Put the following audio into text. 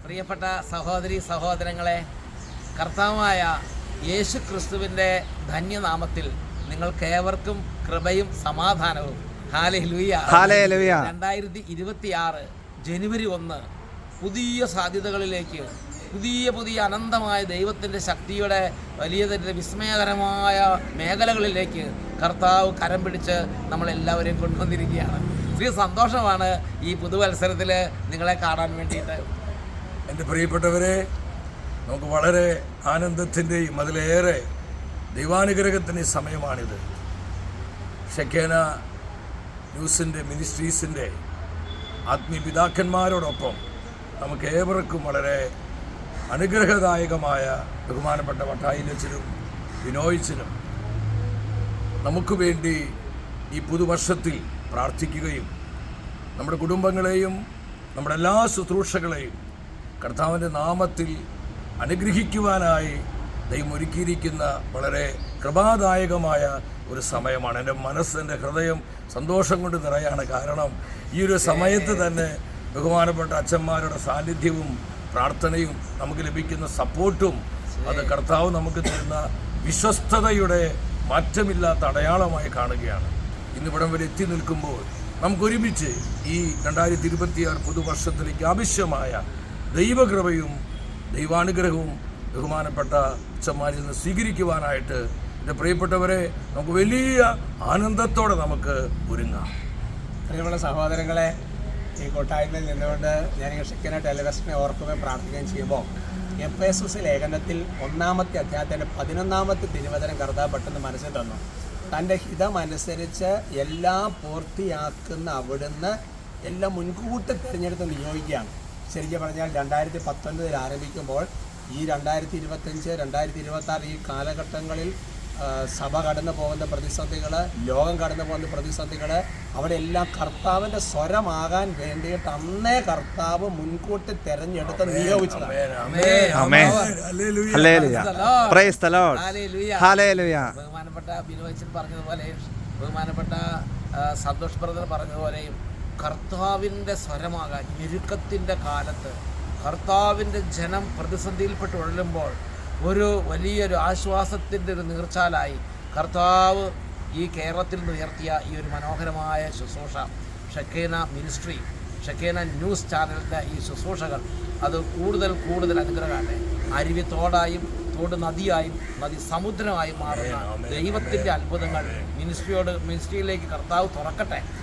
പ്രിയപ്പെട്ട സഹോദരി സഹോദരങ്ങളെ, കർത്താവായ യേശു ക്രിസ്തുവിൻ്റെ ധന്യനാമത്തിൽ നിങ്ങൾക്കേവർക്കും കൃപയും സമാധാനവും. ഹല്ലേലൂയ. 2026 ജനുവരി 1 പുതിയ സാധ്യതകളിലേക്ക്, പുതിയ അനന്തമായ ദൈവത്തിൻ്റെ ശക്തിയുടെ വലിയ വിസ്മയകരമായ മേഖലകളിലേക്ക് കർത്താവ് കരം പിടിച്ച് നമ്മളെല്ലാവരെയും കൊണ്ടുവന്നിരിക്കുകയാണ്. വലിയ സന്തോഷമാണ് ഈ പുതുവത്സരത്തിൽ നിങ്ങളെ കാണാൻ വേണ്ടിയിട്ട്. എൻ്റെ പ്രിയപ്പെട്ടവരെ, നമുക്ക് വളരെ ആനന്ദത്തിൻ്റെയും അതിലേറെ ദൈവാനുഗ്രഹത്തിൻ്റെ സമയമാണിത്. ഷെക്കേന ന്യൂസിൻ്റെ മിനിസ്ട്രീസിൻ്റെ ആത്മീയ പിതാക്കന്മാരോടൊപ്പം നമുക്ക് ഏവർക്കും വളരെ അനുഗ്രഹദായകമായ ബഹുമാനപ്പെട്ട വട്ടായിലച്ചനും ബിനോയിച്ചനും നമുക്ക് വേണ്ടി ഈ പുതുവർഷത്തിൽ പ്രാർത്ഥിക്കുകയും നമ്മുടെ കുടുംബങ്ങളെയും നമ്മുടെ എല്ലാ ശുശ്രൂഷകളെയും കർത്താവിൻ്റെ നാമത്തിൽ അനുഗ്രഹിക്കുവാനായി ദൈവം ഒരുക്കിയിരിക്കുന്ന വളരെ കൃപാദായകമായ ഒരു സമയമാണ്. എൻ്റെ മനസ്സ്, എൻ്റെ ഹൃദയം സന്തോഷം കൊണ്ട് നിറയാണ്. കാരണം ഈ ഒരു സമയത്ത് തന്നെ ബഹുമാനപ്പെട്ട അച്ഛന്മാരുടെ സാന്നിധ്യവും പ്രാർത്ഥനയും നമുക്ക് ലഭിക്കുന്ന സപ്പോർട്ടും അത് കർത്താവ് നമുക്ക് തരുന്ന വിശ്വസ്തതയുടെ മാറ്റമില്ലാത്ത അടയാളമായി കാണുകയാണ്. ഇന്നിവിടം വരെ എത്തി നിൽക്കുമ്പോൾ നമുക്കൊരുമിച്ച് ഈ 2026 പുതുവർഷത്തിലേക്ക് ആവശ്യമായ ദൈവകൃപയും ദൈവാനുഗ്രഹവും ബഹുമാനപ്പെട്ട അച്ഛന്മാരിൽ നിന്ന് സ്വീകരിക്കുവാനായിട്ട് എൻ്റെ പ്രിയപ്പെട്ടവരെ നമുക്ക് വലിയ ആനന്ദത്തോടെ നമുക്ക് ഒരുങ്ങാം. പ്രിയമുള്ള സഹോദരങ്ങളെ, ഈ കൊട്ടായ്മയിൽ നിന്നുകൊണ്ട് ഞാൻ ഈ ഷെക്കേന ടെലിവിഷനെ ഓർക്കുകയും പ്രാർത്ഥിക്കുകയും ചെയ്യുമ്പോൾ എഫേസസ് ലേഖനത്തിൽ 1-ാമത്തെ അധ്യായത്തിൻ്റെ 11-ാമത്തെ തിരുവചനം കർത്താവ് പെട്ടെന്ന് മനസ്സിൽ തന്നു. തൻ്റെ ഹിതമനുസരിച്ച് എല്ലാം പൂർത്തിയാക്കുന്ന അവിടുന്ന് എല്ലാം മുൻകൂട്ടി തിരഞ്ഞെടുത്ത് നിയോഗിക്കുകയാണ്. ശരിക്കും പറഞ്ഞാൽ 2019 ആരംഭിക്കുമ്പോൾ ഈ 2025, 2026 ഈ കാലഘട്ടങ്ങളിൽ സഭ കടന്നു പോകുന്ന പ്രതിസന്ധികൾ, ലോകം കടന്നു പോകുന്ന പ്രതിസന്ധികൾ, അവിടെ എല്ലാം കർത്താവിൻ്റെ സ്വരമാകാൻ വേണ്ടിയിട്ട് അന്നേ കർത്താവ് മുൻകൂട്ടി തെരഞ്ഞെടുത്ത് നിയോഗിച്ചതാണ്. ബഹുമാനപ്പെട്ട ബിനോയിച്ചൻ പറഞ്ഞതുപോലെ, ബഹുമാനപ്പെട്ട സന്തോഷ് ബ്രദർ പറഞ്ഞതുപോലെയും കർത്താവിൻ്റെ സ്വരമാകാൻ ഞെരുക്കത്തിൻ്റെ കാലത്ത് കർത്താവിൻ്റെ ജനം പ്രതിസന്ധിയിൽപ്പെട്ട് ഉഴലുമ്പോൾ ഒരു വലിയൊരു ആശ്വാസത്തിൻ്റെ ഒരു നീർച്ചാലായി കർത്താവ് ഈ കേരളത്തിൽ നിന്ന് ഉയർത്തിയ ഈ ഒരു മനോഹരമായ ശുശ്രൂഷ ഷെക്കേന മിനിസ്ട്രി, ഷെക്കേന ന്യൂസ് ചാനലിൻ്റെ ഈ ശുശ്രൂഷകൾ അത് കൂടുതൽ അനുഗ്രഹമാണ്. അരുവി തോടായും തോട് നദിയായും നദി സമുദ്രമായും മാറുന്ന ദൈവത്തിൻ്റെ അത്ഭുതങ്ങൾ മിനിസ്ട്രിയിലേക്ക് കർത്താവ് തുറക്കട്ടെ.